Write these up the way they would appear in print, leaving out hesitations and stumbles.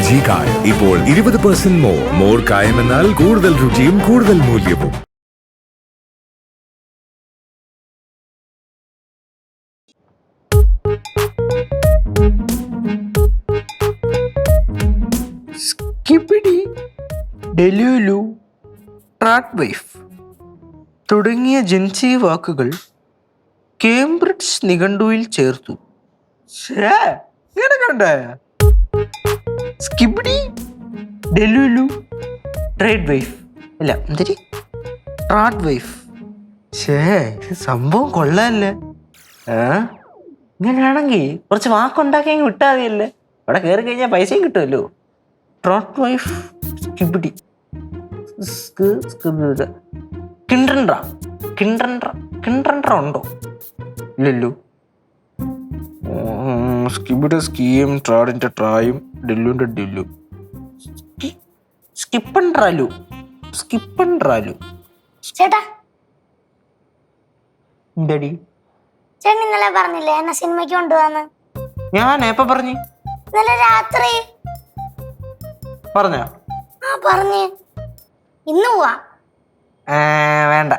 LG കായം ഇപ്പോൾ 20% more കായം എന്നാൽ കൂടുതൽ രുചിയും കൂടുതൽ മൂല്യവും. സ്കിബിഡി, ഡെലുലു, ട്രാറ്റ് വൈഫ് തുടങ്ങിയ ജൻസി വാക്കുകൾ കേംബ്രിഡ്ജ് നിഘണ്ടുവിൽ ചേർത്തു. സ്കിബിഡി, ഡെലുലു, ട്രേഡ് വൈഫ് അല്ല എന്തൊരു ട്രാറ്റ് വൈഫ്. സംഭവം കൊള്ളാല്ലേ? ഇങ്ങനെയാണെങ്കിൽ കുറച്ച് വാക്കുണ്ടാക്കി വിട്ടാൽ മതിയല്ലേ? അവിടെ കയറി കഴിഞ്ഞാൽ പൈസയും കിട്ടുമല്ലോ. ട്രാറ്റ് വൈഫ്, സ്കിബിഡി, കിണ്ടൻഡ്ര ഉണ്ടോ? ഇല്ലല്ലോ. സ്കിബിയുടെ സ്കീയും ട്രാഡിന്റെ ട്രായും ഡെല്ലുവിന്റെ ഡെല്ലു. സ്കിപ്പൻഡ്രാലു. ചേട്ടാ, എന്തടി? ചേട്ടൻ ഇന്നലെ പറഞ്ഞില്ലേ എന്നെ സിനിമയ്ക്ക് കൊണ്ടുപോവാന്ന്? ഞാൻ എപ്പ പറഞ്ഞു? ഇന്നലെ രാത്രി പറഞ്ഞോ? പറഞ്ഞു. ഇന്ന് പോവാ. വേണ്ട,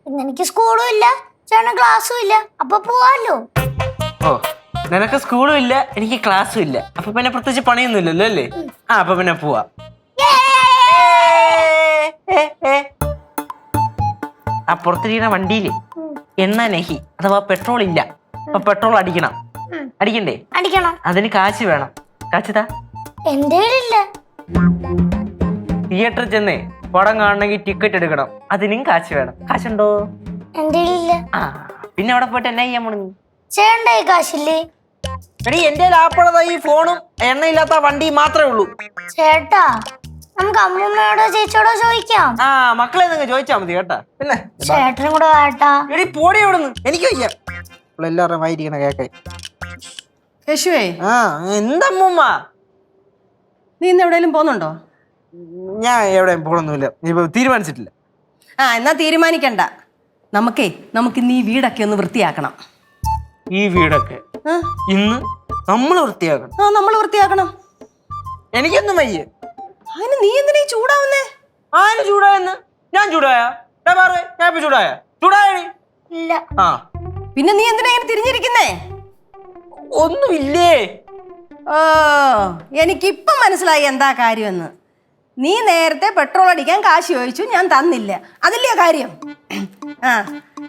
ഇന്ന് എനിക്ക് സ്കൂളും ഇല്ല, ചേട്ടന് ക്ലാസ്സും ഇല്ല, അപ്പൊ പോവാല്ലോ. ഓ, നിനക്ക് സ്കൂളും ഇല്ല, എനിക്ക് ക്ലാസ്സും ഇല്ല, അപ്പൊ പിന്നെ പ്രത്യേകിച്ച് പണിയൊന്നും ഇല്ലല്ലോ അല്ലേ? അപ്പൊ പിന്നെ പോവാ. ആ പുറത്തിരിക്കുന്ന വണ്ടിയില് എണ്ണ നഹി അഥവാ പെട്രോൾ ഇല്ല. അപ്പൊ പെട്രോൾ അടിക്കണം. അടിക്കണ്ടേ? അടിക്കണം. അതിന് കാശ് വേണം. കാശിതാ. എന്റെ കയ്യിലില്ല. തിയേറ്ററിൽ ചെന്നേ പടം കാണണമെങ്കിൽ ടിക്കറ്റ് എടുക്കണം. അതിനും കാശ് വേണം. കാശുണ്ടോ? എന്റെ കയ്യിലില്ല. ആ, പിന്നെ അവിടെ പോയിട്ട് എന്നാ ചെയ്യാൻ പോണു? ചേട്ടൻ്റെ കാശില്ലേ? എടി, എന്റെ ആപ്പുള്ളതാ ഈ ഫോണും എണ്ണയില്ലാത്ത വണ്ടി മാത്രമേ ഉള്ളൂ. ചേട്ടാ, നമുക്ക് അമ്മൂമ്മയോടോ ചേച്ചിയോടോ ചോദിക്കാം. ആ, മക്കളെ നിങ്ങൾ ചോദിച്ചാ മതി കേട്ടാ. പിന്നെ ചേട്ടനും കൂടെ വേട്ടാ. എടി പോടി അവിടുന്ന്, എനിക്ക് വയ്യ. എല്ലാവരും വായിരിക്കണ കേക്കായി. യേശുവേ, ആ, എന്തമ്മൂമ്മ? നീ ഇന്ന് എവിടെയെങ്കിലും പോകുന്നുണ്ടോ? ഞാൻ എവിടെയും പോകണമെന്നില്ല. ഇപ്പൊ തീരുമാനിച്ചിട്ടില്ല. എന്നാ തീരുമാനിക്കണ്ട. നമുക്ക് ഇന്ന് ഈ വീടൊക്കെ ഒന്ന് വൃത്തിയാക്കണം. ഈ വീടൊക്കെ ഇന്ന് നമ്മൾ വൃത്തിയാക്കണം. നമ്മൾ വൃത്തിയാക്കണം. എനിക്കൊന്നും വയ്യ. അതിന് നീ എന്തിനാ ചൂടാവുന്നേ? ആര് ചൂടായെന്ന്? ഞാൻ ചൂടായ? ഞാൻ ഇപ്പൊ ചൂടായ? ഇല്ല. ആ, പിന്നെ നീ എന്തിനാ ഇങ്ങനെ തിരിഞ്ഞിരിക്കുന്നേ? ഒന്നുമില്ലേ. ഓ, എനിക്കിപ്പം മനസ്സിലായി എന്താ കാര്യമെന്ന്. നീ നേരത്തെ പെട്രോൾ അടിക്കാൻ കാശ് ചോദിച്ചു, ഞാൻ തന്നില്ല. അതില്ലേ കാര്യം? ആ,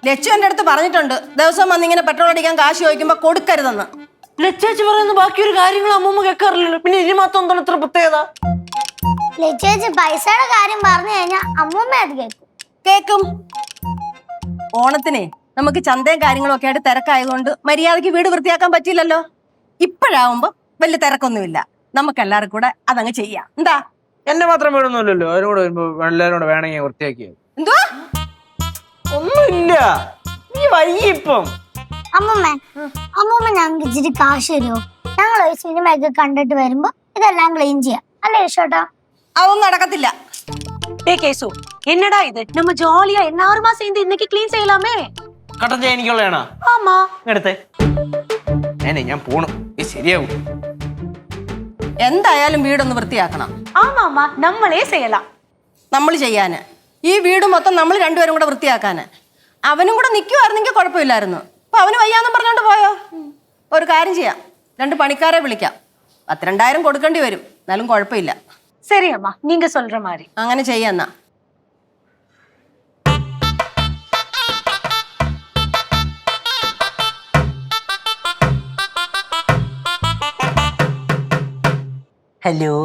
ലച്ചു എൻ്റെ അടുത്ത് പറഞ്ഞിട്ടുണ്ട്, ദിവസം വന്നിങ്ങനെ പെട്രോൾ അടിക്കാൻ കാശ് ചോദിക്കുമ്പോ കൊടുക്കരുതെന്ന്. ലച്ചേച്ചി പറയുന്ന ബാക്കിയൊരു കാര്യങ്ങൾ അമ്മൂമ്മ കേൾക്കാറില്ലല്ലോ. പിന്നെ ഇനി മാത്രം എന്താണ് ഇത്ര പ്രത്യേകത? ലച്ചേച്ചി പൈസയുടെ കാര്യം പറഞ്ഞു കഴിഞ്ഞാൽ അമ്മൂമ്മ അത് കേക്കും. ഓണത്തിനെ നമുക്ക് ചന്തയും കാര്യങ്ങളും ഒക്കെ ആയിട്ട് തിരക്കായതുകൊണ്ട് മര്യാദക്ക് വീട് വൃത്തിയാക്കാൻ പറ്റില്ലല്ലോ. ഇപ്പോഴാവുമ്പോ വലിയ തിരക്കൊന്നുമില്ല. നമുക്ക് എല്ലാവർക്കും കൂടെ അതങ്ങ് ചെയ്യാം. എന്താ? എന്നെ മാത്രം വീടൊന്നുമില്ലല്ലോ. അതിനോട് എല്ലാവരും കൂടെ വേണമെങ്കിൽ വൃത്തിയാക്കിയത്. എന്തോ? ഒന്നുമില്ല. നീ വൈകിപ്പം. അമ്മൂമ്മ ഞങ്ങൾക്ക് ഇച്ചിരി കാശ് തരുമോ? ഞങ്ങൾ ഒരു സിനിമയൊക്കെ കണ്ടിട്ട് വരുമ്പോ ഇതെല്ലാം ക്ലീൻ ചെയ്യാം അല്ലേ യേശോട്ടാ? അതൊന്നും നടക്കത്തില്ല. கேசு என்னடா இது நம்ம ஜாலியா எல்லாருமா சேர்ந்து இன்னைக்கு க்ளீன் செய்யலாமே. കട്ടൻ ചെയ്യാൻ എനിക്കുള്ളതാണോ? ஆமா, എടുത്തേ. ഞാൻ പോണു. ശരിയാവും. എന്തായാലും വീടൊന്ന് വൃത്തിയാക്കണം. ஆமாமா, നമ്മളே செய்யலாம். നമ്മൾ ചെയ്യാന് ഈ വീട് മൊത്തം നമ്മൾ രണ്ടുപേരും കൂടെ വൃത്തിയാക്കാന്. അവനും കൂടെ നിൽക്കുമായിരുന്നെങ്കിൽ കുഴപ്പമില്ലായിരുന്നു. അപ്പൊ അവന് വയ്യാന്നും പറഞ്ഞോണ്ട് പോയോ? ഒരു കാര്യം ചെയ്യാം, 2 പണിക്കാരെ വിളിക്കാം. 10,000 കൊടുക്കേണ്ടി വരും, എന്നാലും കുഴപ്പമില്ല. சரி அம்மா, நீங்க சொல்ற மாதிரி അങ്ങനെ ചെയ്യാന്നാ. ഹലോ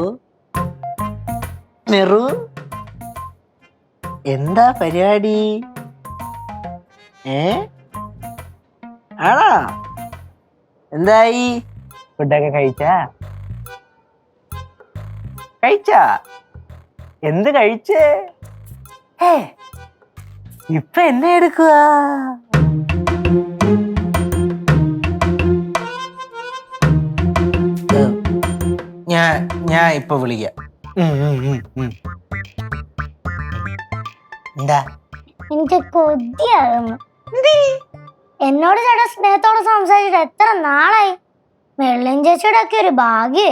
മെറു, എന്താ പരിപാടി? ആണോ? എന്തായി? ഫുഡൊക്കെ കഴിച്ചാ? എന്ത് കഴിച്ചേ? ഇപ്പൊ എന്നെ എടുക്കുക? ഞാൻ ഇപ്പൊ വിളിക്കാം. എന്താ? എനിക്ക് കൊതിയാകുന്നു. എന്നോട് ചേട്ടാ സ്നേഹത്തോടെ സംസാരിച്ചിട്ട് എത്ര നാളായി. വെള്ളം ചേച്ചിയുടെ ഒക്കെ ഒരു ഭാഗ്യേ.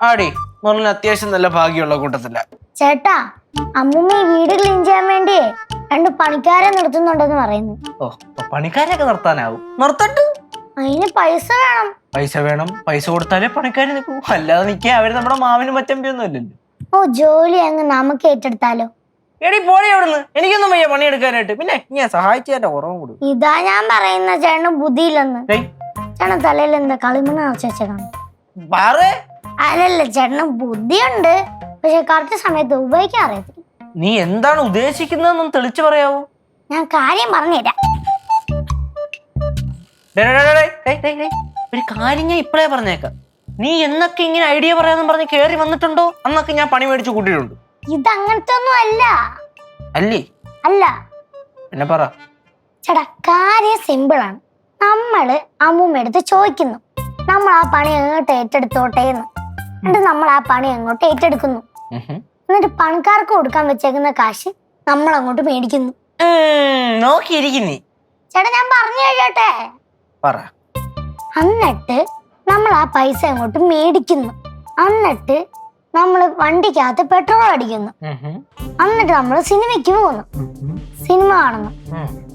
ആടി, പറഞ്ഞ അത്യാവശ്യം നല്ല ഭാഗ്യമുള്ള കൂട്ടത്തില്ല. ചേട്ടാ, അമ്മൂമ്മ ഈ വീട് ക്ലീൻ ചെയ്യാൻ വേണ്ടി 2 പണിക്കാരെ നിർത്തുന്നുണ്ടെന്ന് പറയുന്നു. ഓ, പണിക്കാരെയൊക്കെ നിർത്താനാവും. നിർത്തട്ടു. അതിന് പൈസ വേണം. പൈസ വേണം. പൈസ കൊടുത്താലേ പണിക്കാർ നിൽക്കൂ. അല്ലാതെ നിൽക്കാൻ അവര് നമ്മുടെ മാവിനും മച്ചമ്പിയൊന്നും അല്ലല്ലോ. ഓ, ജോലി അങ്ങ് നമുക്ക് ഏറ്റെടുത്താലോ? എടി പോടി അവിടുന്ന്. എനിക്കൊന്നും വയ്യ പണിയെടുക്കാനായിട്ട്. പിന്നെ ഞാൻ സഹായിച്ചതിന്റെ കുറവും കൂടി. ഇതാ ഞാൻ പറയുന്ന ചേട്ടന് ബുദ്ധിയില്ലെന്ന്. ചേട്ടൻ തലയിൽ എന്താ കളിമണ്ണ് നിറച്ച് വെച്ചേക്കണം? അല്ലല്ല, ചേട്ടന് ബുദ്ധിയുണ്ട്, പക്ഷെ കറക്റ്റ് സമയത്ത് ഉപയോഗിക്കാൻ അറിയത്തില്ല. നീ എന്താണ് ഉദ്ദേശിക്കുന്നതെന്നും തെളിച്ചു പറയാവോ? ഞാൻ കാര്യം പറഞ്ഞുതരാം. ഒരു കാര്യം ഞാൻ ഇപ്പഴേ പറഞ്ഞേക്കാം. നീ എന്നൊക്കെ ഇങ്ങനെ ഐഡിയ പറയാന്നും പറഞ്ഞ് കേറി വന്നിട്ടുണ്ടോ അന്നൊക്കെ ഞാൻ പണി മേടിച്ചു കൂട്ടിയിട്ടുണ്ട്. ഇതങ്ങനത്തെ ഒന്നും അല്ല. അല്ലേ? അല്ല. എന്നെ പറ. ചേട്ടാ, കാര്യം സിമ്പിളാണ്. നമ്മള് അമ്മൂമ്മ എടുത്ത് ചോദിക്കുന്നു, നമ്മൾ ആ പണി എങ്ങോട്ട് ഏറ്റെടുത്തോട്ടെ എന്ന്. എന്നിട്ട് നമ്മൾ ആ പണി എങ്ങോട്ട് ഏറ്റെടുക്കുന്നു. എന്നിട്ട് പണിക്കാർക്ക് കൊടുക്കാൻ വെച്ചേക്കുന്ന കാശ് നമ്മൾ അങ്ങോട്ട് മേടിക്കുന്നു. നോക്കിയിരിക്കുന്നേ. ചേട്ടാ, ഞാൻ പറഞ്ഞു കഴിയട്ടെ. പറ. എന്നിട്ട് നമ്മൾ ആ പൈസ അങ്ങോട്ട് മേടിക്കുന്നു. എന്നിട്ട് നമ്മള് വണ്ടിക്കകത്ത് പെട്രോൾ അടിക്കുന്നു. എന്നിട്ട് നമ്മള് സിനിമയ്ക്ക് പോകുന്നു, സിനിമ കാണുന്നു.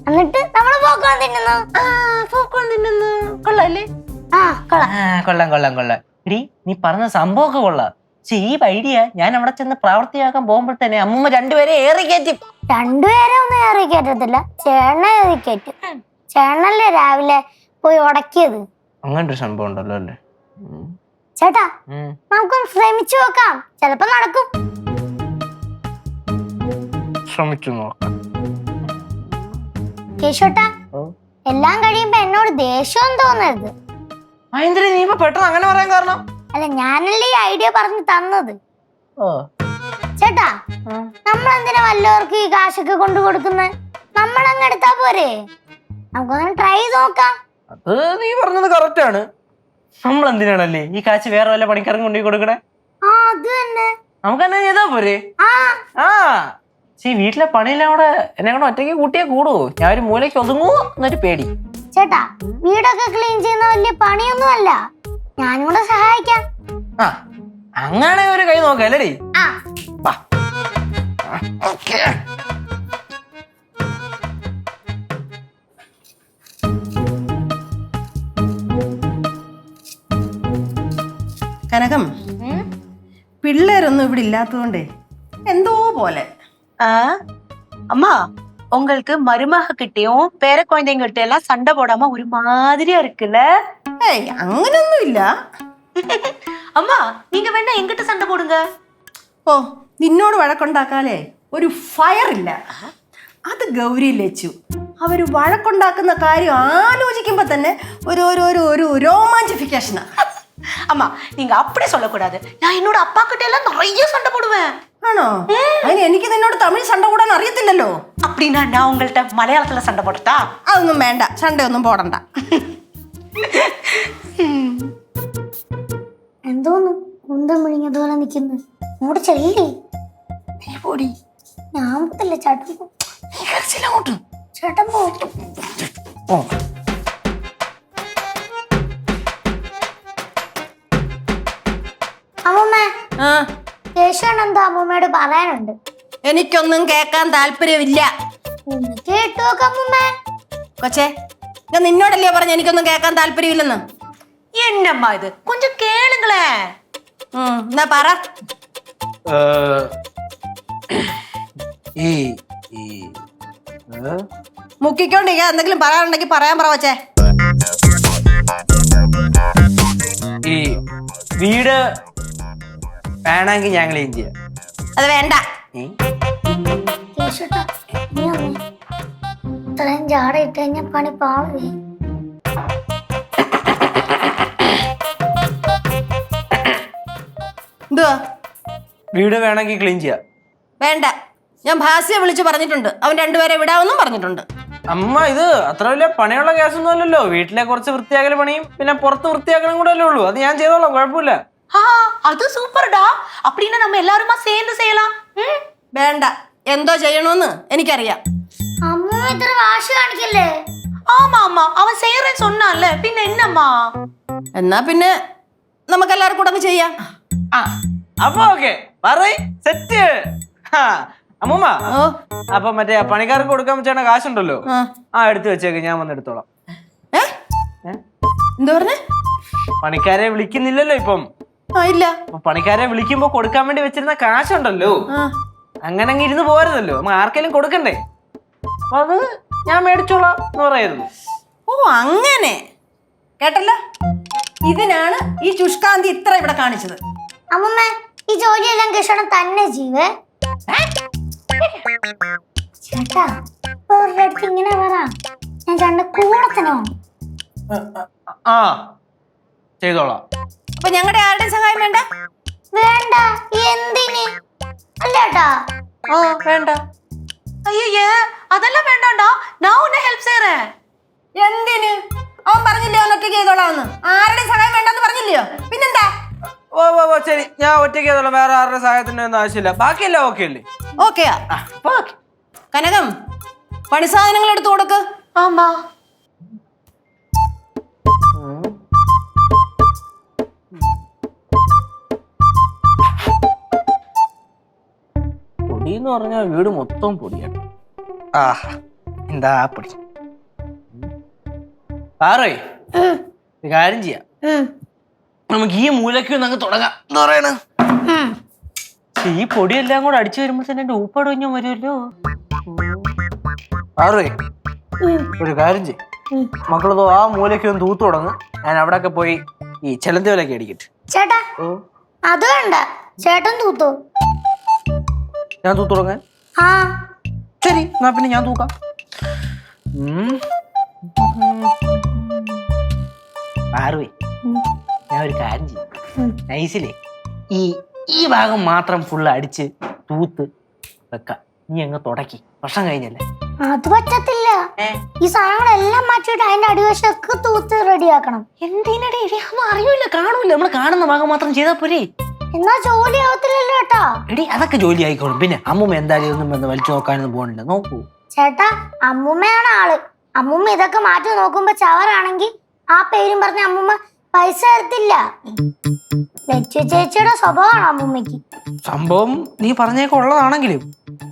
എന്നിട്ട് നമ്മള് പോക്കോൺ തിന്നുന്നു. കൊള്ളാല്ലേ? ആ, കൊള്ളാം കൊള്ളാം കൊള്ളാം. എടി, നീ പറഞ്ഞ സംഭവമൊക്കെ കൊള്ളാം. പക്ഷെ ഈ ഐഡിയ ഞാൻ അവിടെ ചെന്ന് പ്രാവർത്തിയാക്കാൻ പോകുമ്പോഴത്തേനെ അമ്മൂമ്മ 2 പേരെ ഏറി കയറ്റും. 2 പേരെ ഒന്നും ഏറി കയറ്റത്തില്ല, ചേട്ടനെ ഏറി കയറ്റും. ചേട്ടനല്ലേ രാവിലെ പോയി ഉടക്കിയത്. അങ്ങനൊരു സംഭവം ഉണ്ടല്ലോ അല്ലേ? ചേട്ടാ, നമുക്കൊന്ന് ശ്രമിച്ചു നോക്കാം, ചിലപ്പോ നടക്കും. ശ്രമിച്ചു നോക്കാം. കേശോട്ടാ, എല്ലാം കഴിയുമ്പോ എന്നോട് ദേഷ്യം തോന്നരുത്. നീ ഇപ്പൊ പെട്ടെന്ന് അങ്ങനെ പറയാൻ കാരണം? അല്ല, ഞാനല്ലേ ഈ ഐഡിയ പറഞ്ഞു തന്നത്. ചേട്ടാ, നമ്മളെന്തിനാ വല്ലവർക്ക് ഈ കാശൊക്കെ കൊണ്ടു കൊടുക്കുന്നത്? നമ്മളങ്ങ് എടുത്താ പോരെ? നമുക്കൊന്ന് ട്രൈ ചെയ്ത് നോക്കാം. അത് നീ പറഞ്ഞത് കറക്റ്റ് ആണ്. നമ്മൾ എന്തിനാണല്ലേ ഈ കാശ് വേറെ വല്ല പണിക്കാരൻ കൊണ്ടുപോയി കൊടുക്കണേ? അത് തന്നെ നമുക്ക് തന്നെ ചെയ്താ പോരെ? വീട്ടിലെ പണിയെല്ലാം കൂടെ എന്നെ കൂടെ ഒറ്റയ്ക്ക് കൂട്ടിയാ കൂടുവോ? ഞാൻ ഒരു മൂലയ്ക്ക് ഒതുങ്ങുവോ എന്നൊരു പേടി. ചേട്ടാ, വീടൊക്കെ ക്ലീൻ ചെയ്യുന്ന വലിയ പണിയൊന്നും അല്ല, ഞാനും കൂടെ സഹായിക്കാം. അങ്ങനെ ഒരു കൈ നോക്കാം അല്ലേടി? കനകം, പിള്ളേരൊന്നും ഇവിടെ ഇല്ലാത്തതുകൊണ്ടേ എന്തോ പോലെ. அம்மா, உங்களுக்கு மருமக கிட்டயும் பேர குழந்தைங்க கிட்ட எல்லாம் சண்டை போடாம ஒரு மாதிரியா இருக்குல்ல? ഏയ്, അങ്ങനൊന്നും ഇല്ല. அம்மா, நீங்க வேணா எங்கிட்ட சண்டை போடுங்க. ഓ, നിന്നോട് വഴക്കുണ്ടാക്കാലേ ഒരു ഫയർ ഇല്ല. അത് ഗൗരി ലച്ചു. അവര് വഴക്കുണ്ടാക്കുന്ന കാര്യം ആലോചിക്കുമ്പോ തന്നെ ഒരു ഒരു ഒരു ഒരു രോമാഞ്ചിഫിക്കേഷനാ. அம்மா, நீங்க அப்படி சொல்லக்கூடாது. நான் என்னோட அப்பா கிட்ட எல்லாம் நிறைய சண்டை போடுவேன். ആണോ? അതിന് എനിക്ക് നിന്നോട് തമിഴ് സண்டை കൂടാൻ അറിയത്തില്ലല്ലോ. அப்படின்னா நான் உங்கள்கிட்ட மலையாளத்துல சண்டை போடட்டா? അതൊന്നും വേണ്ട, സണ്ടയൊന്നും പോടണ്ട. എന്തോന്ന് കുന്തം വിഴിഞ്ഞതുപോലെ നിൽക്കുന്നു? അങ്ങോട്ട് ചെല്ലി. പോടി. ഞാൻ പോത്തില്ല, ചേട്ടൻ പോ. ചേട്ടൻ പോ. അമ്മൂമ്മ, കേശവൻ എന്താ അമ്മൂമ്മയോട് പറയാനുണ്ട്? എനിക്കൊന്നും കേൾക്കാൻ താല്പര്യമില്ല. കേട്ടു നോക്ക് അമ്മൂമ്മ. കൊച്ചേ, ഞാൻ നിന്നോടല്ലേ പറഞ്ഞ എനിക്കൊന്നും കേൾക്കാൻ താല്പര്യമില്ലെന്ന്? என்னம்மா இது, கொஞ்சம் கேளுங்களேன். എന്നാ പറ. മുക്കിക്കൊണ്ടിരിക്കാ, എന്തെങ്കിലും പറയാനുണ്ടെങ്കിൽ പറയാൻ പറ കൊച്ചേ. ഈ വീട് വേണമെങ്കിൽ ഞാൻ ക്ലീൻ ചെയ്യാം. അത് വേണ്ട. കേശോട്ടാ, നീ വന്നേ. ഇത്രയും ജാട ഇട്ട് കഴിഞ്ഞാൽ പണി പാളേ. എന്തുവാ? വീട് വേണമെങ്കിൽ ക്ലീൻ ചെയ്യാം. വേണ്ട, ഞാൻ ഭാസ്യെ വിളിച്ചു പറഞ്ഞിട്ടുണ്ട്. അവൻ 2 പേരെ വിടാമെന്നും പറഞ്ഞിട്ടുണ്ട്. അമ്മ, ഇത് അത്ര വലിയ പണിയുള്ള കേസൊന്നും അല്ലല്ലോ. വീട്ടിലെ കുറച്ച് വൃത്തിയാക്കൽ പണിയും പിന്നെ പുറത്ത് വൃത്തിയാക്കലും കൂടെ അല്ലേ ഉള്ളൂ. അത് ഞാൻ ചെയ്തോളാം, കുഴപ്പമില്ല. அது சூப்பர்டா. அப்படின்னா நம்ம எல்லாருமா சேர்ந்து செய்யலாம். വേണ്ട, എന്തോ ചെയ്യണമെന്ന് എനിക്കറിയാം. അമ്മൂമ്മ ഇത്ര വാശി കാണിക്കല്ലേ? ஆமா ஆமா, அவன் செய்யறேன்னு சொன்னான்ல, பின்ன என்னம்மா? എന്നാ പിന്നെ നമുക്കെല്ലാവർക്കും കൂടെ അങ്ങ് ചെയ്യാം. അപ്പൊ ഓക്കെ പറയ് സെറ്റ്. അമ്മൂമ്മ അപ്പൊ മറ്റേ പണിക്കാർക്ക് കൊടുക്കാൻ വെച്ചാൽ കാശുണ്ടല്ലോ, എടുത്തു വെച്ചേക്ക്, ഞാൻ വന്ന് എടുത്തോളാം. എന്താ പറഞ്ഞേ? പണിക്കാരെ വിളിക്കുന്നില്ലല്ലോ ഇപ്പം. ഇല്ല. പണിക്കാരെ വിളിക്കുമ്പോ കൊടുക്കാൻ വേണ്ടി വെച്ചിരുന്ന കാശുണ്ടല്ലോ, അങ്ങനെ അങ്ങ് ഇരുന്ന് പോരുതല്ലോ, നമുക്ക് ആർക്കെങ്കിലും കൊടുക്കണ്ടേ. അപ്പൊ അത് ഞാൻ മേടിച്ചോളാം എന്ന് പറയായിരുന്നു. ഓ അങ്ങനെ കേട്ടല്ലോ. ഇതിനാണ് ഈ ശുഷ്കാന്തി ഇത്ര ഇവിടെ കാണിച്ചത്. അമ്മമ്മ ഈ ജോലിയെല്ലാം കൃഷ്ണൻ തന്നെ ചെയ്യേ. ചേട്ടാ ഒരിടത്ത് ഇങ്ങനെ പറ, ഞാൻ ചേട്ടന്റെ കൂടെ തന്നെ വന്നു. ആ ചെയ്തോളാം. അപ്പൊ ഞങ്ങളുടെ ആരുടെയും സഹായം വേണ്ട? വേണ്ട. എന്തിന്? അല്ലേട്ടാ. വേണ്ട. ஐயே அதெல்லாம் வேண்டாம்டா, நான் உன்னை ஹெல்ப் செய்யறேன். എന്തിന്? അവൻ പറഞ്ഞില്ലേ അവൻ ഒറ്റയ്ക്ക് ചെയ്തോളാന്ന്? ആരുടെയും സഹായം വേണ്ടെന്ന് പറഞ്ഞില്ലയോ? പിന്നെന്താ? ഓ ശരി, ഞാൻ ഒറ്റയ്ക്ക് ചെയ്തോളാം, വേറെ ആരുടെ സഹായത്തിന്റെ ഒന്നും ആവശ്യമില്ല. ബാക്കിയല്ല ഓക്കെ അല്ലേ? ഓക്കെയാ. കനകം പണി സാധനങ്ങൾ എടുത്തു കൊടുക്ക്. ஆமா. പൊടി എന്ന് പറഞ്ഞാൽ വീട് മൊത്തം പൊടിയാണ്. എന്താ പൊടി. പാറേ കാര്യം ചെയ്യാം, നമുക്ക് ഈ മൂലയ്ക്ക് അങ്ങ് തുടങ്ങാം. എന്താ പറയണ? ഈ പൊടിയെല്ലാം കൂടെ അടിച്ചു വരുമ്പോ തന്നെ എന്റെ ഊപ്പടഞ്ഞു വരുമല്ലോ. പാറേ ഒരു കാര്യം ചെയ്യും, മക്കളതോ ആ മൂലയ്ക്ക് ഒന്ന് തൂത്തു തുടങ്ങും, ഞാൻ അവിടെ ഒക്കെ പോയി ഈ ചെലന്തി വിലക്ക് അടിക്കട്ടെ. ചേട്ടാ അത് വേണ്ട, ചേട്ടൻ തൂത്തോ. ഞാൻ തൂത്തു തുടങ്ങാൻ? ആ ശരി, എന്നാ പിന്നെ ഞാൻ തൂക്കാം. പാറുവേ ഞാൻ ഒരു കാര്യം ചെയ്യും, നൈസിലേ ഈ ഭാഗം മാത്രം ഫുള്ള് അടിച്ച് തൂത്ത് വെക്കാം. നീ അങ്ങ് തുടക്കി, വർഷം കഴിഞ്ഞല്ലേ. അത് പറ്റത്തില്ല. ഈ സാധനങ്ങളെല്ലാം മാറ്റിയിട്ട് അതിന്റെ അടിവശമൊക്കെ തൂത്ത് റെഡിയാക്കണം. എന്തിനടി ഒന്നും അറിയില്ല, കാണൂല, നമ്മള് കാണുന്ന ഭാഗം മാത്രം ചെയ്താൽ പോരെ. എന്നാ ജോലി ആവത്തില്ലല്ലോ ചേട്ടാ. എടി അതൊക്കെ ജോലി ആയിക്കോളും. പിന്നെ അമ്മൂമ്മ എന്തായാലും ഒന്നും വലിച്ചു നോക്കാനൊന്നും പോകണില്ല, നോക്കൂ. ചേട്ടാ അമ്മൂമ്മയാണ് ആള്. അമ്മൂമ്മ ഇതൊക്കെ മാറ്റി നോക്കുമ്പോ ചവറാണെങ്കിൽ ആ പേരും പറഞ്ഞ അമ്മൂമ്മ പൈസ തരത്തില്ല. ലച്ചു ചേച്ചിയുടെ സ്വഭാവമാണ് അമ്മൂമ്മക്ക്. സംഭവം നീ പറഞ്ഞേക്കെ ഉള്ളതാണെങ്കിലും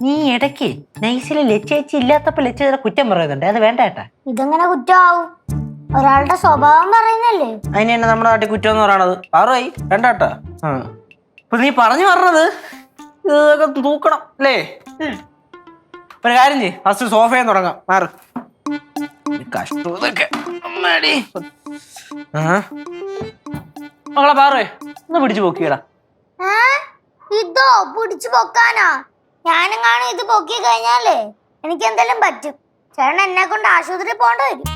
നീ ഇടയ്ക്ക് നൈസിൽ ലച്ചേച്ചി ഇല്ലാത്തപ്പോ ലച്ചേച്ചിയുടെ കുറ്റം പറയുന്നുണ്ട്, അത് വേണ്ട ഏട്ടാ. ഇതെങ്ങനെ കുറ്റമാവും? ഒരാളുടെ സ്വഭാവം പറയുന്നല്ലേ. അതിന് തന്നെ നമ്മുടെ നാട്ടിൽ കുറ്റം എന്ന് പറയണത്. ആറുമായി വേണ്ടാട്ടാ. ഇപ്പൊ നീ പറഞ്ഞു പറഞ്ഞത് ഇതൊക്കെ തൂക്കണം അല്ലേ? ഒരു കാര്യം ചെയ്യ്, ഫസ്റ്റ് സോഫയിൽ തുടങ്ങാം. മാറ്, കഷ്ടം ഇതൊക്കെ. മകളെ പാറേ ഒന്ന് പിടിച്ചു പോക്കിയടാ. ഇതോ പിടിച്ചു പൊക്കാനാ? ഞാനും കാണും ഇത് പൊക്കി കഴിഞ്ഞാലേ എനിക്ക് എന്തെങ്കിലും പറ്റും. ചേട്ടൻ എന്നെ കൊണ്ട് ആശുപത്രി പോകേണ്ടി വരും.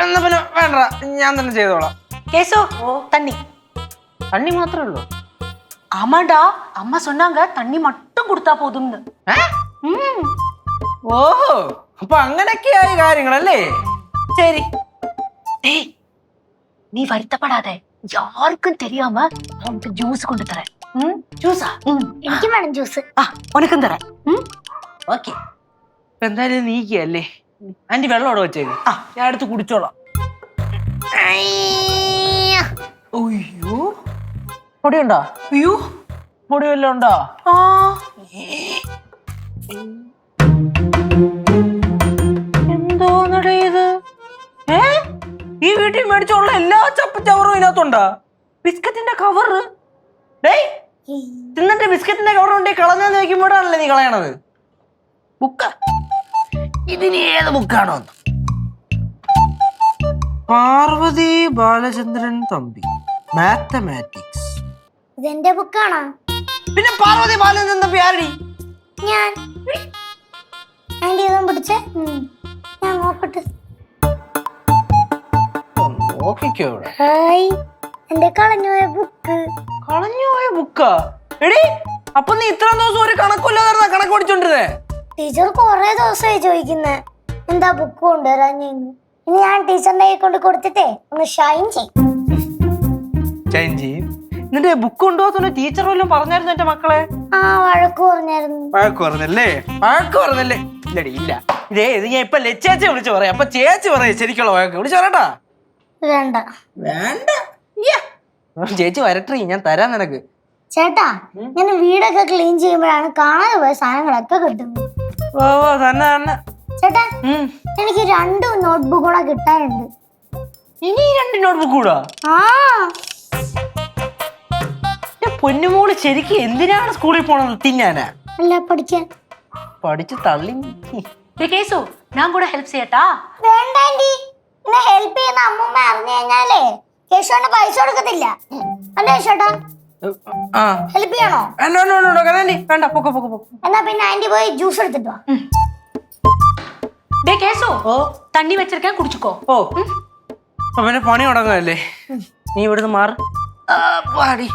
എന്നാ പിന്നെ വേണ്ട, ഞാൻ തന്നെ ചെയ്തോളാം. கேசு தண்ணி. തണ്ണി മാത്രമേ ഉള്ളൂ? ஆமாடா, அம்மா சொன்னாங்க தண்ணி மட்டும் கொடுத்தா போதும்னு. ഓഹോ, അപ്പൊ അങ്ങനെയൊക്കെയായി കാര്യങ്ങളല്ലേ. ശരി. டேய் நீ வருத்தப்படாத, யாருக்கும் தெரியாம உனக்கு ஜூஸ் கொண்டு தரேன். ஜூஸா? എനിക്ക് വേണം ജ്യൂസ്. உனக்கும் தரேன். ഓക്കെ, ഇപ്പൊ എന്തായാലും നീക്കല്ലേ. ആന്റി വെള്ളം അവിടെ വെച്ചേക്ക്, ഞാൻ എടുത്ത് കുടിച്ചോളാം. അയ്യോ പൊടിയുണ്ടോ? ஐயோ പൊടി വല്ലതും ഉണ്ടോ? എന്തോന്നടേ ഇത്? ഈ വീട്ടിൽ മേടിച്ചുള്ള എല്ലാ ചപ്പുചവറും ഇതിനകത്തുണ്ടോ? ബിസ്ക്കറ്റിന്റെ കവറ്. ഡേയ് തിന്നിട്ട് ബിസ്ക്കറ്റിന്റെ കവർ കൊണ്ട് കളഞ്ഞെന്ന് വെക്കുമ്പോഴാണല്ലേ നീ കളയണത്. ബുക്ക ഇതിന് ഏത് ബുക്കാണോ? പാർവതി ബാലചന്ദ്രൻ തമ്പി, മാത്തമാറ്റിക്സ്. ഇതെന്റെ ബുക്കാണോ? പിന്നെ പാർവതി ബാലചന്ദ്രൻ തമ്പി ആരടി? ഞാൻ ആന്റി ഇതും പിടിച്ചേ. ഞാൻ നോക്കട്ടെ. നോക്കിക്കോ ഇവിടെ. ഹായ്, എന്റെ കളഞ്ഞുപോയ ബുക്ക്. കളഞ്ഞുപോയ ബുക്കാ? എടി അപ്പൊ നീ ഇത്രയും ദിവസം ഒരു കണക്കില്ലാതെ കണക്ക് പഠിച്ചോണ്ടിരുന്നേ? ടീച്ചർ കൊറേ ദിവസമായി ചോദിക്കുന്നേ എന്താ ബുക്ക് കൊണ്ടുവരാഞ്ഞു. ഇനി ഞാൻ ടീച്ചറിന്റെ കൈ കൊണ്ട് കൊടുത്തിട്ടേ ഒന്ന് ഷൈൻ ചെയ്യും. എന്നിട്ട് ബുക്ക് കൊണ്ടുപോകത്തോണ്ട് ടീച്ചർ വല്ലതും പറഞ്ഞായിരുന്നു എന്റെ മക്കളെ? ആ വഴക്ക് പറഞ്ഞായിരുന്നു. വഴക്ക് പറഞ്ഞല്ലേ? വഴക്ക് പറഞ്ഞല്ലേ? ഇല്ലടി ഇല്ല. ഇതേ ഇത് ഞാൻ ഇപ്പൊ ലച്ചേച്ചി വിളിച്ചു പറയാം, അപ്പൊ ചേച്ചി പറയാം ശരിക്കുള്ള വഴക്ക്. വിളിച്ചു പറയട്ടാ? വേണ്ട വേണ്ട, ചേച്ചി വരട്ടെ, ഞാൻ തരാം നിനക്ക്. ചേട്ടാ ഞാൻ വീടൊക്കെ ക്ലീൻ ചെയ്യുമ്പോഴാണ് കാണാതെ പോയ സാധനങ്ങളൊക്കെ കിട്ടുന്നത്. ഓ തന്നെ തന്നെ. ചേട്ടാ എനിക്ക് 2 നോട്ട്ബുക്ക് കൂടെ കിട്ടാനുണ്ട്. ഇനി 2 നോട്ട്ബുക്ക് കൂടാ? ആ പൊന്നുമോള് ശരിക്കും എന്തിനാണ് സ്കൂളിൽ പോണത്? തിന്നാനാ? അല്ല പഠിക്കാൻ. പഠിച്ച് തള്ളി. കേസു ഞാൻ കൂടെ ഹെൽപ്പ് ചെയ്യട്ടാ? വേണ്ട ആന്റി, എന്നെ ഹെൽപ്പ് ചെയ്യുന്ന അമ്മൂമ്മ അറിഞ്ഞു കഴിഞ്ഞാലേ കേശവന് പൈസ കൊടുക്കത്തില്ല. അല്ലേ ചേട്ടാ? ഹെൽപ്പ് ചെയ്യണോ? വേണ്ട പൊക്കോ പൊക്കോ പൊക്കോ. എന്നാ പിന്നെ ആന്റി പോയി ജ്യൂസ് എടുത്തിട്ട് വാ. டே கேசு தண்ணி வச்சிருக்கேன் குடிச்சுக்கோ. ഓ അവന്റെ പണി തുടങ്ങല്ലേ. നീ ഇവിടുന്ന് മാറ്. പാടി.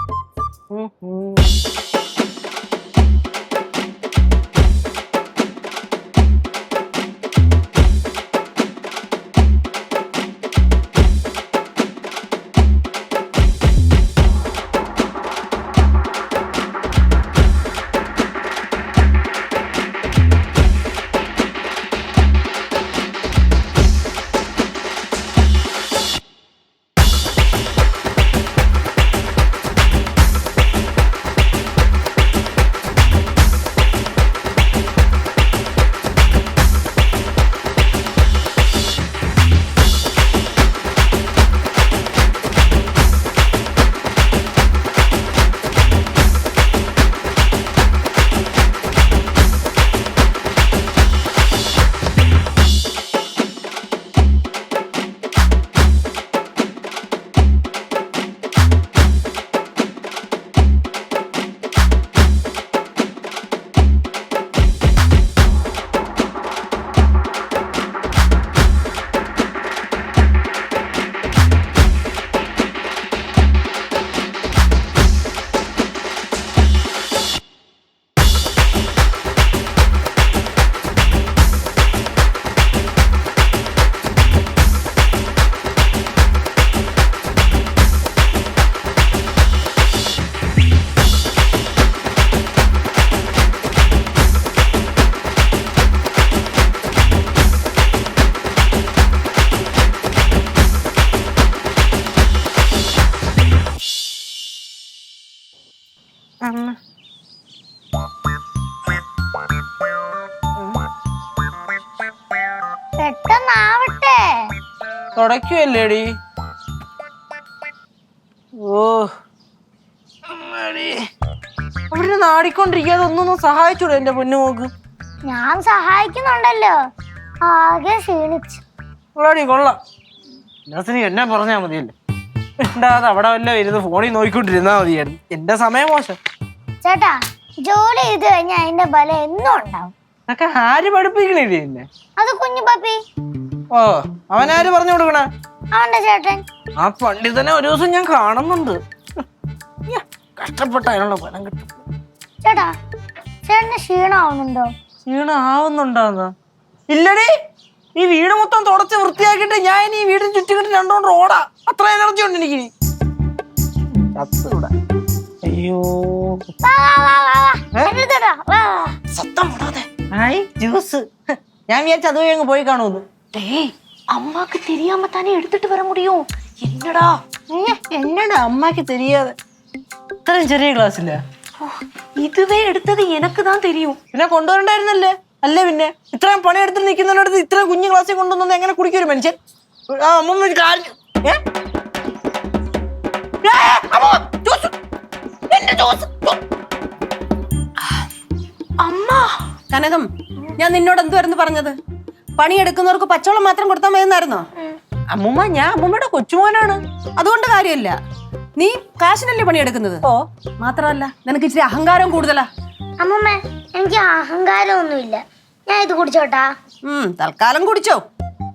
പെട്ടെന്നാവട്ടെ. തുടയ്ക്കുവല്ലേടി? ഓ അവിടെ നാടിക്കൊണ്ടിരിക്കാതെ ഒന്നൊന്നും സഹായിച്ചൂടെ എന്റെ പൊന്നുമോക്ക്? ഞാൻ സഹായിക്കുന്നുണ്ടല്ലോ. ആകെ ക്ഷീണിച്ചു. കൊള്ളാടി കൊള്ളാം. നസിനി എന്നെ പറഞ്ഞാ മതിയല്ലേ. ഉണ്ടാതെ അവിടെ വല്ല ഇരുന്ന് ഫോണിൽ നോക്കിക്കൊണ്ടിരുന്നാ മതിയായിരുന്നു. എന്റെ സമയം മോശം. ചേട്ടാ ജോലി ചെയ്ത് കഴിഞ്ഞാൽ അതിന്റെ ബലം എന്നും ഉണ്ടാവും. അതൊക്കെ ആര് പഠിപ്പിക്കണില്ലേ എന്നെ? അത് കുഞ്ഞു പപ്പി. ഓ അവനാര് പറഞ്ഞു കൊടുക്കണേ? അവന്റെ ചേട്ടൻ. ആ പണ്ഡിതനെ ഒരു ദിവസം ഞാൻ കാണുന്നുണ്ട്. കഷ്ടപ്പെട്ട അതിനുള്ള ഫലം കിട്ടും. ചേട്ടാ ചേട്ടന് ക്ഷീണാവുന്നുണ്ടോ? ക്ഷീണാവുന്നുണ്ടോന്ന്? ഇല്ലടി, ഈ വീട് മൊത്തം തുടച്ച് വൃത്തിയാക്കിട്ട് ഞാൻ ഇനി ഈ വീടിന് ചുറ്റിക്കിട്ട് 2 റൗണ്ട് ഓടാ. അത്ര എനർജി ഉണ്ട് എനിക്ക്. അയ്യോ சத்தம் போடாத. ആയി ജ്യൂസ്. ഞാൻ വിചാരിച്ചു അതുവഴി അങ്ങ് പോയി കാണുമെന്ന്. டேய் அம்மாக்கு தெரியாம தானே எடுத்துட்டு வர முடியும். என்னடா എന്നടാ അമ്മക്ക് தெரியாது? ഇത്രയും ചെറിയ ഗ്ലാസ്സില്ല. இதுவே எடுத்தது எனக்கு தான் தெரியும். പിന്നെ കൊണ്ടുവരണ്ടായിരുന്നല്ലേ? അല്ലേ പിന്നെ ഇത്രയും പണിയെടുത്ത് നിൽക്കുന്നതിനടുത്ത് ഇത്രയും കുഞ്ഞു ഗ്ലാസ്സിൽ കൊണ്ടുവന്നത് എങ്ങനെ കുടിക്കും ഒരു മനുഷ്യൻ? ആ അമ്മ ഒരു കാര്യം. അമ്മ കനകം, ഞാൻ നിന്നോട് എന്തുവായിരുന്നു പറഞ്ഞത്? പണിയെടുക്കുന്നവർക്ക് പച്ചവെള്ളം മാത്രം കൊടുത്താൽ മതിയെന്നായിരുന്നോ? അമ്മൂമ്മ, ഞാൻ അമ്മൂമ്മയുടെ കൊച്ചുമോനാണ്. അതുകൊണ്ട് കാര്യമില്ല. നീ കാശിനല്ലേ പണിയെടുക്കുന്നത്? ഓ മാത്രമല്ല നിനക്ക് ഇച്ചിരി അഹങ്കാരം കൂടുതലാ. അമ്മമ്മ എനിക്ക് അഹങ്കാരമൊന്നുമില്ല. ഞാൻ ഇത് കുടിച്ചോട്ടാ. തൽക്കാലം കുടിച്ചോ.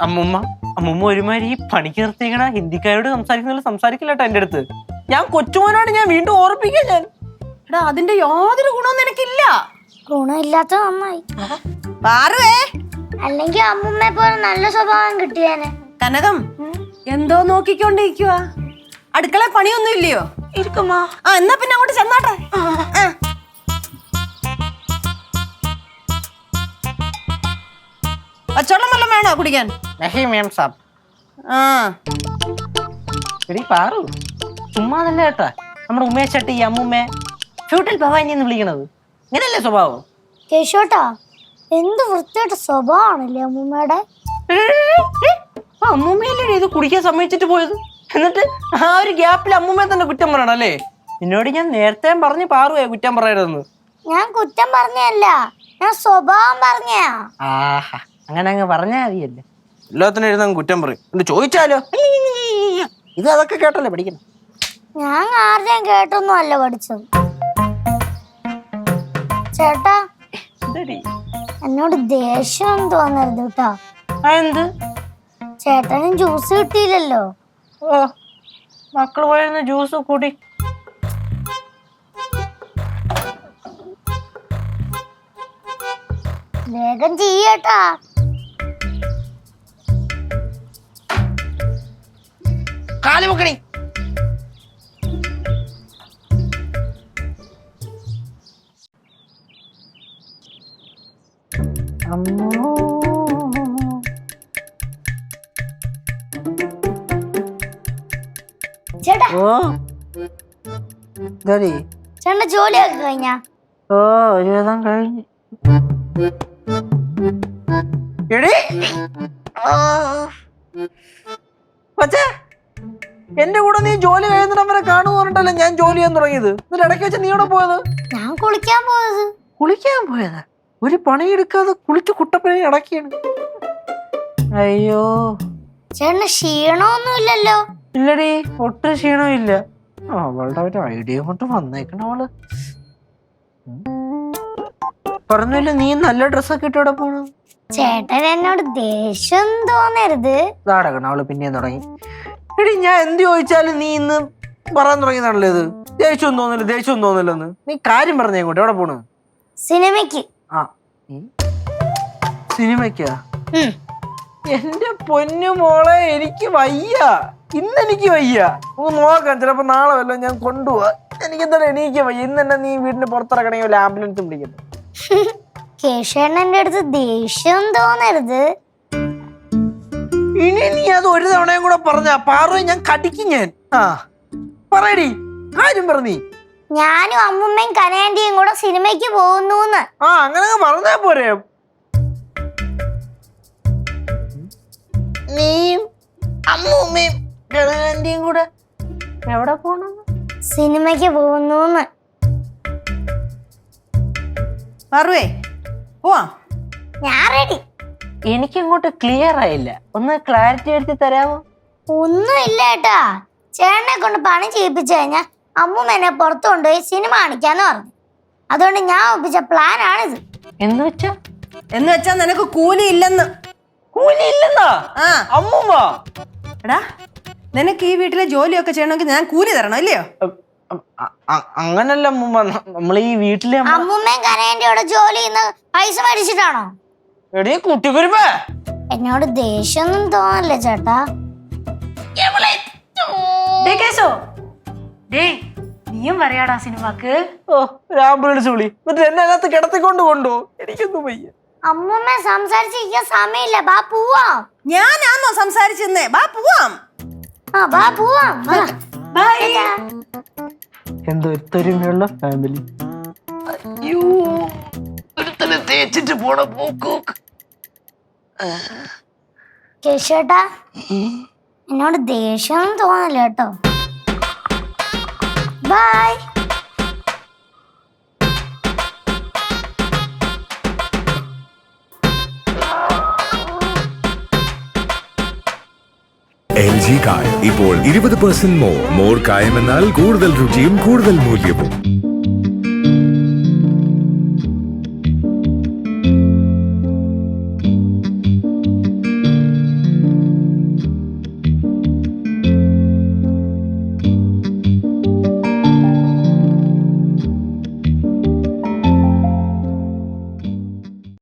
അമ്മൂമ്മ ഒരുമാതിരി ഈ പണിക്ക് നിർത്തിക്കണ ഹിന്ദിക്കാരോട് സംസാരിക്കില്ലട്ടോ എന്റെ അടുത്ത്. ഞാൻ കൊച്ചുമോനാണ്. ഞാൻ വീണ്ടും ഓർപ്പിക്കാം. ഞാൻ എടാ അതിന്റെ യാതൊരു ഗുണവും നിനക്കില്ല. ഗുണമില്ലാത്ത നന്നായി. പാറുവേ, അല്ലെങ്കിൽ അമ്മൂമ്മയെ പോലെ നല്ല സ്വഭാവം കിട്ടിയേനെ. കനകം എന്തോ നോക്കിക്കൊണ്ടിരിക്കുക. അടുക്കള പണിയൊന്നും ഇല്ലയോ? இருக்குமா? എന്നാ പിന്നെ അങ്ങോട്ട് ചെന്നാട്ടെ. പച്ചവെള്ളം വല്ലതും വേണോ കുടിക്കാൻ? എടി പാറു, ചുമ്മാ തന്നെ കേട്ടാ. നമ്മുടെ ഉമേഷ് ചേട്ടി ഈ അമ്മൂമ്മ ഹോട്ടൽ ഭവാനി എന്ന് വിളിക്കണത്? ഇങ്ങനല്ലേ സ്വഭാവം? കേശോട്ടാ, എന്ത് വൃത്തിയായിട്ട് സ്വഭാവമാണല്ലേ അമ്മൂമ്മയുടെ. അമ്മൂമ്മയല്ലേ ഇത് കുടിക്കാൻ സമ്മതിച്ചിട്ട് പോയത്? എന്നിട്ട് ആ ഒരു ഗ്യാപ്പിൽ അമ്മൂമ്മയെ തന്നെ കുറ്റം പറയണം അല്ലേ? നിന്നോട് ഞാൻ നേരത്തെ പറഞ്ഞ് പാറുവേ കുറ്റം പറയരുതെന്ന്. ഞാൻ കുറ്റം പറഞ്ഞല്ല, ഞാൻ സ്വഭാവം പറഞ്ഞാ. ആഹാ, അങ്ങനെ അങ്ങ് പറഞ്ഞാ മതിയല്ലേ. എല്ലാത്തിനും എഴുതാൻ കുറ്റം പറയും. എന്നിട്ട് ചോദിച്ചാലോ? ഇത് അതൊക്കെ കേട്ടല്ലേ പഠിക്കണം. ഞാൻ ആരുടെയും കേട്ടൊന്നും അല്ല പഠിച്ചത്. ചേട്ടാ, എന്നോട് ദേഷ്യം തോന്നരുത് കേട്ടോ. എന്ത്? ചേട്ടനും ജ്യൂസ് കിട്ടിയില്ലല്ലോ. ഓ, മക്കള് പോയിരുന്ന ജ്യൂസ് കൂടി. വേഗം ചെയ്യട്ടാ. കാല് പൊക്കണി. ചേട്ടാ, ഓ ഇതടി. ചേട്ടന്റെ ജോലിയൊക്കെ കഴിഞ്ഞാ? ഓ, ഒരുവിധം കഴിഞ്ഞു. എടി പക്ഷേ എന്റെ കൂടെ നീ ജോലി കഴിയുന്നിടം വരെ കാണുമെന്ന് പറഞ്ഞിട്ടല്ലേ ഞാൻ ജോലി ചെയ്യാൻ തുടങ്ങിയത്. എന്നിട്ട് ഇടയ്ക്ക് വെച്ച നീ ഇവിടെ പോയത്? ഞാൻ കുളിക്കാൻ പോയത്. കുളിക്കാൻ പോയതാ? ഒരു പണിയെടുക്കാതെ കുളിച്ച് കുട്ടപ്പനെ അടക്കിയാണ്. അയ്യോ, ചേട്ടന് ക്ഷീണമൊന്നുമില്ലല്ലോ. ഇല്ലടി, ഒട്ടും ക്ഷീണമില്ല. അവളുടെ ഒരു ഐഡിയ കൊണ്ട് വന്നേക്കണ അവള്. പറഞ്ഞില്ല നീ നല്ല ഡ്രസ്സൊക്കെ ഇട്ട് ഇവിടെ പോണു. ചേട്ടൻ എന്നോട് ദേഷ്യം തോന്നരുത്. ഇതാടക്കണം അവള് പിന്നെയും തുടങ്ങി. എടി ഞാൻ എന്ത് ചോദിച്ചാലും നീ ഇന്ന് പറയാൻ തുടങ്ങിയതാണല്ലോ ഇത്. ദേഷ്യം തോന്നില്ലെന്ന്. നീ കാര്യം പറഞ്ഞേ ഇങ്ങോട്ട്. എവിടെ പോണു? സിനിമയ്ക്ക്. ആ, സിനിമയ്ക്കാ? എന്റെ പൊന്നു മോളെ, എനിക്ക് വയ്യ. ഇന്നെനിക്ക് വയ്യ. നമുക്ക് നോക്കാം, ചിലപ്പോ നാളെ വല്ലോ ഞാൻ കൊണ്ടുപോവാ. എനിക്ക് എന്തായാലും എണീക്കാൻ വയ്യ. ഇന്ന് തന്നെ നീ വീടിന് പുറത്തിറക്കണമെങ്കിൽ വല്ല ആംബുലൻസ് വിളിക്കുന്നു. കേശവണ്ണന്റെ അടുത്ത് ദേഷ്യം തോന്നരുത്. ഇനി നീ അത് ഒരു തവണയും കൂടെ പറഞ്ഞാ പാറു ഞാൻ കടിക്കും ഞാൻ. ആ പറയടി, കാര്യം പറഞ്ഞീ. ഞാനും അമ്മുമ്മയും കനയാന്റിയും കൂടെ സിനിമയ്ക്ക് പോകുന്നു. ആ, അങ്ങനെ പറഞ്ഞാ പോരെ. നീയും അമ്മൂമ്മയും കനയാന്റിയും കൂടെ എവിടെ പോണു? സിനിമയ്ക്ക് പോകുന്നു. പറവേ പോവാം. ഞാൻ റെഡി. എനിക്കങ്ങോട്ട് ക്ലിയർ ആയില്ല. ഒന്ന് ക്ലാരിറ്റി എടുത്ത് തരാമോ? ഒന്നും ഇല്ല ഏട്ടാ. ചേട്ടനെ കൊണ്ട് പണി ചെയ്യിപ്പിച്ചു കഴിഞ്ഞാ അമ്മൂമ്മ എന്നെ പുറത്തു കൊണ്ടുപോയി സിനിമ കാണിക്കാന്ന് പറഞ്ഞു. അതുകൊണ്ട് ഞാൻ ഒപ്പിച്ച പ്ലാനാണിത്. എന്ന് വെച്ചാ നിനക്ക് കൂലി ഇല്ലെന്ന്. കൂലി ഇല്ലെന്നാ? ആ, അമ്മൂമ്മ എടാ, നിനക്ക് ഈ വീട്ടിലെ ജോലിയൊക്കെ ചെയ്യണമെങ്കിൽ ഞാൻ കൂലി തരണം, ഇല്ലയോ? അങ്ങനല്ല അമ്മൂമ്മ, നമ്മൾ ഈ വീട്ടിലെ അമ്മൂമ്മയും കനയാന്റിയോടെ ജോലി ചെയ്യുന്ന പൈസ മേടിച്ചിട്ടാണോ? എടീ കുട്ടിക്കുരുപ്പേ, എന്നോട് ദേഷ്യമൊന്നും തോന്നല്ലേ ചേട്ടാ. നീയും പറയാടാ സിനിമക്ക്. ഓ, ആംബുലൻസ് വിളി. എന്നിട്ട് എന്നെ അതിനകത്ത് കിടത്തിക്കൊണ്ട് കൊണ്ടോ. എനിക്കൊന്നും വയ്യ. അമ്മൂമ്മ സംസാരിച്ചിരിക്കാൻ സമയമില്ല. ബാ പോവാം. ഞാനാന്നോ സംസാരിച്ചെന്നേ? ബാ പോവാം. ആ, ബാ പോവാം. എന്തൊരുത്തരുമയുള്ള ഫാമിലി. അയ്യോ, ഒരുത്തനെ തേച്ചിട്ട് പോണ പോക്ക്. കേശേട്ടാ, എന്നോട് ദേഷ്യം തോന്നല്ല കേട്ടോ. ബൈ. LG കായം ഇപ്പോൾ 20% മോർ കായം എന്നാൽ കൂടുതൽ രുചിയും കൂടുതൽ മൂല്യവും.